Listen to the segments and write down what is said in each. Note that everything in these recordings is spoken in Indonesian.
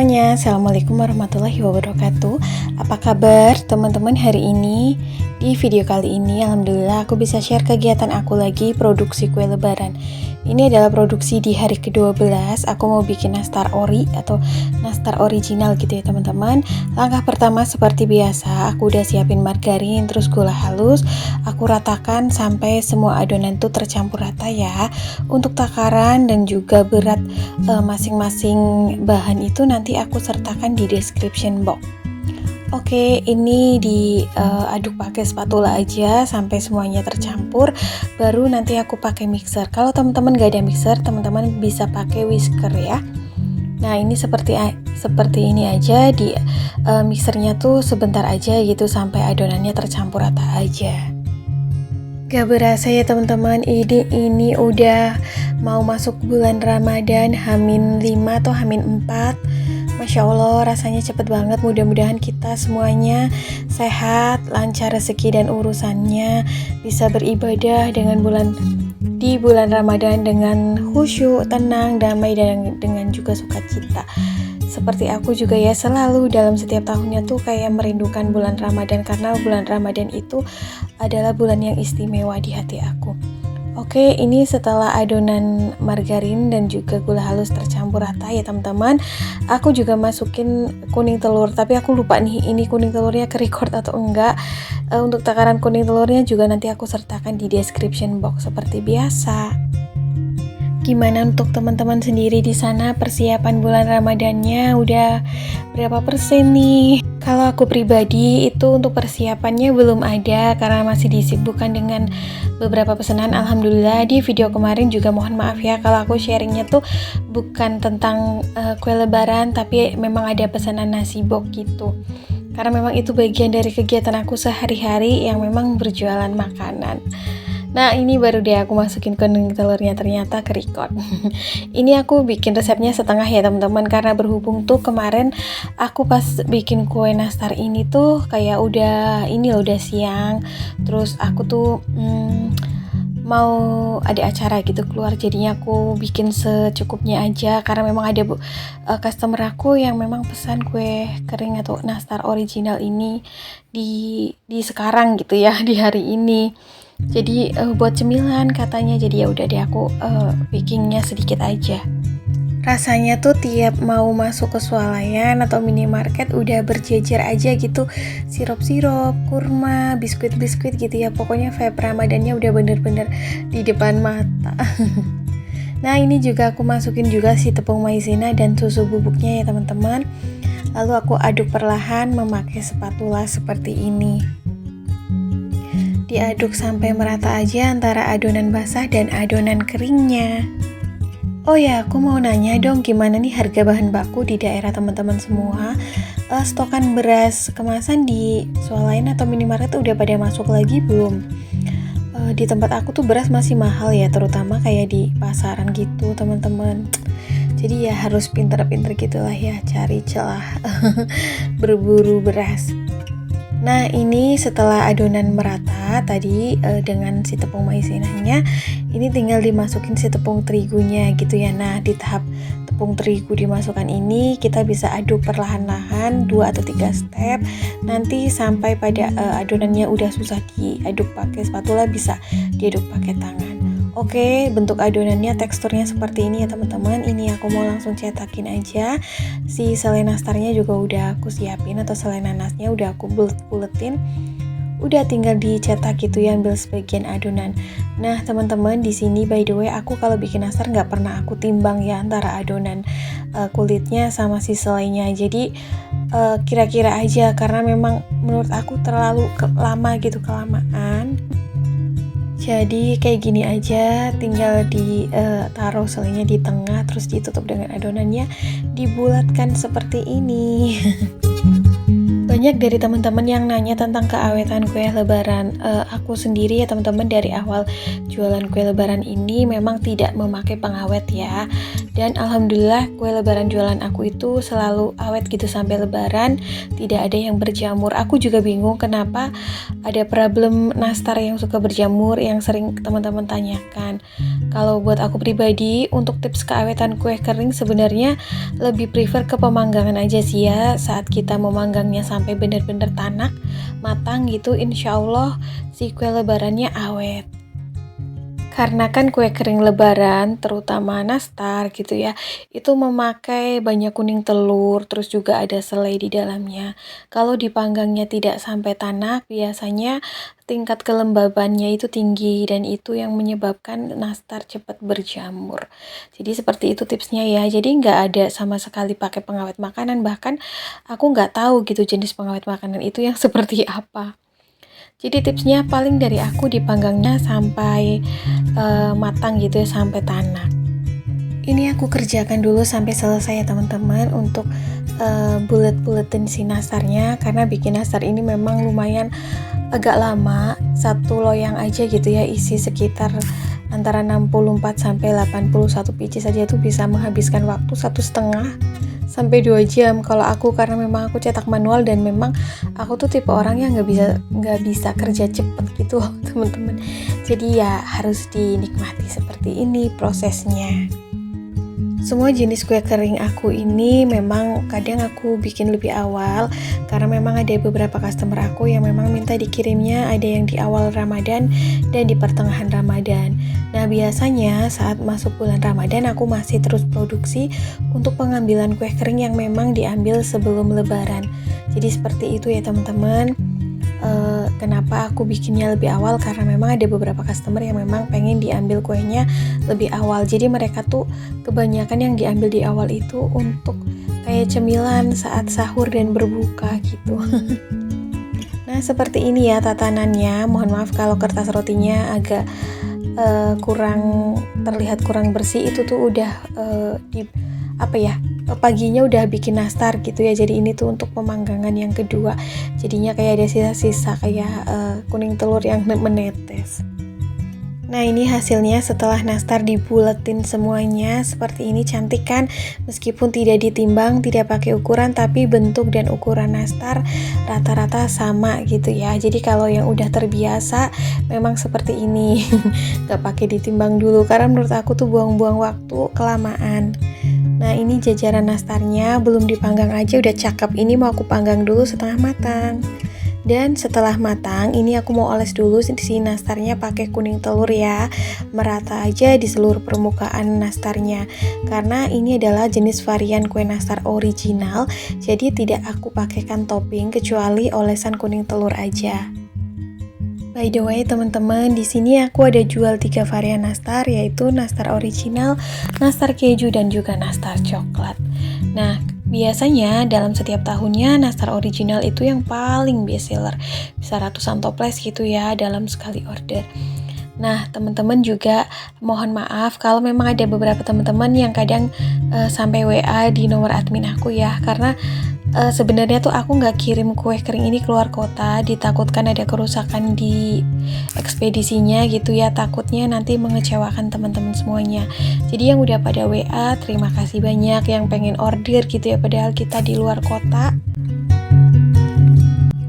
semuanya, Assalamualaikum warahmatullahi wabarakatuh. Apa kabar teman-teman hari ini? Di video kali ini alhamdulillah aku bisa share kegiatan aku lagi produksi kue lebaran. Ini adalah produksi di hari ke-12. Aku mau bikin nastar ori atau nastar original gitu ya teman-teman. Langkah pertama seperti biasa, aku udah siapin margarin terus gula halus. Aku ratakan sampai semua adonan tuh tercampur rata ya. Untuk takaran dan juga berat masing-masing bahan itu nanti aku sertakan di description box. Oke, ini diaduk pakai spatula aja sampai semuanya tercampur. Baru nanti aku pakai mixer. Kalau teman-teman gak ada mixer, teman-teman bisa pakai whisker ya. Nah, ini seperti ini aja di mixernya tuh sebentar aja gitu sampai adonannya tercampur rata aja. Gak berasa ya teman-teman, ini udah mau masuk bulan Ramadan, H-5 atau H-4. Masya Allah, rasanya cepet banget. Mudah-mudahan kita semuanya sehat, lancar rezeki dan urusannya, bisa beribadah di bulan Ramadan dengan khusyuk, tenang, damai, dan dengan juga sukacita. Seperti aku juga ya, selalu dalam setiap tahunnya tuh kayak merindukan bulan Ramadan, karena bulan Ramadan itu adalah bulan yang istimewa di hati aku. Oke, ini setelah adonan margarin dan juga gula halus tercampur rata ya teman-teman, aku juga masukin kuning telur, tapi aku lupa nih ini kuning telurnya ke-record atau enggak. Untuk takaran kuning telurnya juga nanti aku sertakan di description box seperti biasa. Gimana untuk teman-teman sendiri di sana, persiapan bulan Ramadannya udah berapa persen nih? Kalau aku pribadi itu untuk persiapannya belum ada karena masih disibukkan dengan beberapa pesanan. Alhamdulillah di video kemarin juga mohon maaf ya kalau aku sharingnya tuh bukan tentang kue lebaran, tapi memang ada pesanan nasi box gitu. Karena memang itu bagian dari kegiatan aku sehari-hari yang memang berjualan makanan. Nah, ini baru deh aku masukin kuning telurnya, ternyata ke-record. Ini aku bikin resepnya setengah ya teman-teman, karena berhubung tuh kemarin aku pas bikin kue nastar ini tuh kayak udah siang. Terus aku tuh mau ada acara gitu keluar, jadinya aku bikin secukupnya aja karena memang ada customer aku yang memang pesan kue kering atau nastar original ini di sekarang gitu ya, di hari ini. Jadi buat cemilan katanya, jadi ya udah deh aku bakingnya sedikit aja. Rasanya tuh tiap mau masuk ke swalayan atau minimarket udah berjejer aja gitu, sirup-sirup, kurma, biskuit-biskuit gitu ya. Pokoknya vibe Ramadannya udah bener-bener di depan mata. Nah, ini juga aku masukin juga si tepung maizena dan susu bubuknya ya teman-teman. Lalu aku aduk perlahan memakai spatula seperti ini. Diaduk sampai merata aja antara adonan basah dan adonan keringnya. Oh ya, aku mau nanya dong, gimana nih harga bahan baku di daerah teman-teman semua? Stokan beras kemasan di swalayan atau minimarket udah pada masuk lagi belum? Di tempat aku tuh beras masih mahal ya, terutama kayak di pasaran gitu teman-teman. Jadi ya harus pinter-pinter gitulah ya, cari celah berburu beras. Nah, ini setelah adonan merata tadi dengan si tepung maizenanya, ini tinggal dimasukin si tepung terigunya gitu ya. Nah, di tahap tepung terigu dimasukkan ini kita bisa aduk perlahan-lahan 2 atau 3 step. Nanti sampai pada adonannya udah susah diaduk pakai spatula, bisa diaduk pakai tangan. Oke, bentuk adonannya teksturnya seperti ini ya teman-teman. Ini aku mau langsung cetakin aja. Si selai nastarnya juga udah aku siapin, atau selai nanasnya udah aku bulet-buletin. Udah tinggal dicetak gitu ya, ambil sebagian adonan. Nah teman-teman, di sini by the way aku kalau bikin nastar nggak pernah aku timbang ya antara adonan kulitnya sama si selainya. Jadi kira-kira aja, karena memang menurut aku terlalu lama gitu, kelamaan. Jadi kayak gini aja, tinggal ditaruh selainya di tengah, terus ditutup dengan adonannya, dibulatkan seperti ini. Banyak dari teman-teman yang nanya tentang keawetan kue lebaran. Aku sendiri ya teman-teman, dari awal jualan kue lebaran ini memang tidak memakai pengawet ya. Dan alhamdulillah kue lebaran jualan aku itu selalu awet gitu sampai lebaran, tidak ada yang berjamur. Aku juga bingung kenapa ada problem nastar yang suka berjamur yang sering teman-teman tanyakan. Kalau buat aku pribadi, untuk tips keawetan kue kering sebenarnya lebih prefer ke pemanggangan aja sih ya. Saat kita memanggangnya sampai benar-benar tanak, matang gitu, insya Allah si kue lebarannya awet. Karena kan kue kering lebaran, terutama nastar gitu ya, itu memakai banyak kuning telur, terus juga ada selai di dalamnya. Kalau dipanggangnya tidak sampai tanak, biasanya tingkat kelembabannya itu tinggi dan itu yang menyebabkan nastar cepat berjamur. Jadi seperti itu tipsnya ya. Jadi nggak ada sama sekali pakai pengawet makanan, bahkan aku nggak tahu gitu jenis pengawet makanan itu yang seperti apa. Jadi tipsnya paling dari aku dipanggangnya sampai matang gitu ya, sampai tanak. Ini aku kerjakan dulu sampai selesai ya teman-teman untuk bulet-buletin si nastarnya, karena bikin nastar ini memang lumayan agak lama. Satu loyang aja gitu ya isi sekitar antara 64 sampai 81 biji saja tuh bisa menghabiskan waktu 1,5 sampai 2 jam kalau aku, karena memang aku cetak manual dan memang aku tuh tipe orang yang nggak bisa kerja cepet gitu teman-teman. Jadi ya harus dinikmati seperti ini prosesnya. Semua jenis kue kering aku ini memang kadang aku bikin lebih awal, karena memang ada beberapa customer aku yang memang minta dikirimnya ada yang di awal Ramadan dan di pertengahan Ramadan. Nah biasanya saat masuk bulan Ramadan aku masih terus produksi untuk pengambilan kue kering yang memang diambil sebelum lebaran. Jadi seperti itu ya teman-teman. Kenapa aku bikinnya lebih awal, karena memang ada beberapa customer yang memang pengen diambil kuenya lebih awal. Jadi mereka tuh kebanyakan yang diambil di awal itu untuk kayak cemilan saat sahur dan berbuka gitu. Nah seperti ini ya tatanannya. Mohon maaf kalau kertas rotinya agak terlihat kurang bersih. Itu tuh udah paginya udah bikin nastar gitu ya. Jadi ini tuh untuk pemanggangan yang kedua, jadinya kayak ada sisa-sisa kayak kuning telur yang menetes. Nah ini hasilnya setelah nastar dibuletin semuanya seperti ini, cantik kan? Meskipun tidak ditimbang, tidak pakai ukuran, tapi bentuk dan ukuran nastar rata-rata sama gitu ya. Jadi kalau yang udah terbiasa memang seperti ini gak pakai ditimbang dulu, karena menurut aku tuh buang-buang waktu, kelamaan. Nah ini jajaran nastarnya belum dipanggang aja udah cakep. Ini mau aku panggang dulu setengah matang. Dan setelah matang ini aku mau oles dulu si nastarnya pakai kuning telur ya, merata aja di seluruh permukaan nastarnya. Karena ini adalah jenis varian kue nastar original, jadi tidak aku pakaikan topping kecuali olesan kuning telur aja. By the way teman-teman, di sini aku ada jual 3 varian nastar, yaitu nastar original, nastar keju, dan juga nastar coklat. Nah, biasanya dalam setiap tahunnya nastar original itu yang paling best seller, bisa ratusan toples gitu ya dalam sekali order. Nah, teman-teman juga mohon maaf kalau memang ada beberapa teman-teman yang kadang sampai WA di nomor admin aku ya, karena sebenarnya tuh aku nggak kirim kue kering ini keluar kota, ditakutkan ada kerusakan di ekspedisinya gitu ya, takutnya nanti mengecewakan teman-teman semuanya. Jadi yang udah pada WA, terima kasih banyak, yang pengen order gitu ya, padahal kita di luar kota.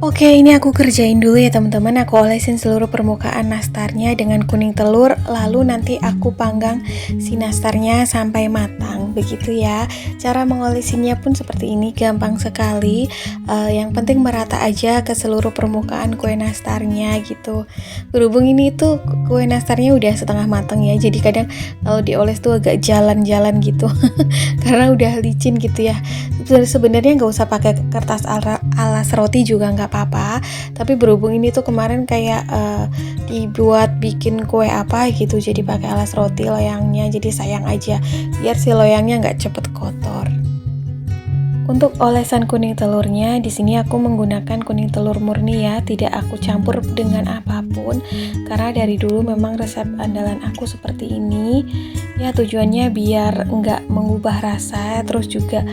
Oke, ini aku kerjain dulu ya teman-teman. Aku olesin seluruh permukaan nastarnya dengan kuning telur, lalu nanti aku panggang si nastarnya sampai matang. Begitu ya. Cara mengolesinnya pun seperti ini, gampang sekali. Yang penting merata aja ke seluruh permukaan kue nastarnya gitu. Berhubung ini tuh kue nastarnya udah setengah matang ya, jadi kadang kalau dioles tuh agak jalan-jalan gitu. Karena udah licin gitu ya. Sebenarnya nggak usah pakai kertas alas roti juga nggak apa-apa, tapi berhubung ini tuh kemarin kayak dibuat bikin kue apa gitu, jadi pakai alas roti loyangnya, jadi sayang aja biar si loyangnya nggak cepet kotor. Untuk olesan kuning telurnya, di sini aku menggunakan kuning telur murni ya, tidak aku campur dengan apapun, karena dari dulu memang resep andalan aku seperti ini. Ya tujuannya biar nggak mengubah rasa, terus juga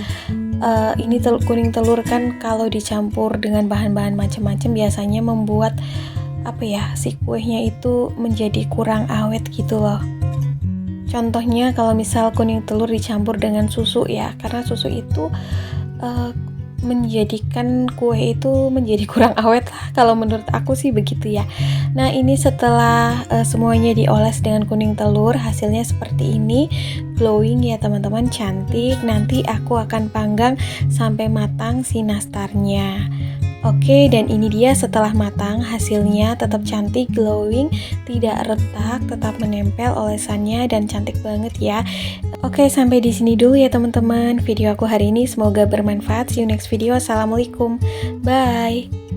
ini kuning telur kan kalau dicampur dengan bahan-bahan macam-macam biasanya membuat si kuenya itu menjadi kurang awet gitu loh. Contohnya kalau misal kuning telur dicampur dengan susu ya, karena susu itu menjadikan kue itu menjadi kurang awet lah, kalau menurut aku sih begitu ya. Nah ini setelah semuanya dioles dengan kuning telur, hasilnya seperti ini, glowing ya teman-teman, cantik. Nanti aku akan panggang sampai matang si nastarnya. Oke, dan ini dia setelah matang, hasilnya tetap cantik, glowing, tidak retak, tetap menempel olesannya dan cantik banget ya. Oke, sampai di sini dulu ya teman-teman video aku hari ini. Semoga bermanfaat. See you next video. Assalamualaikum. Bye.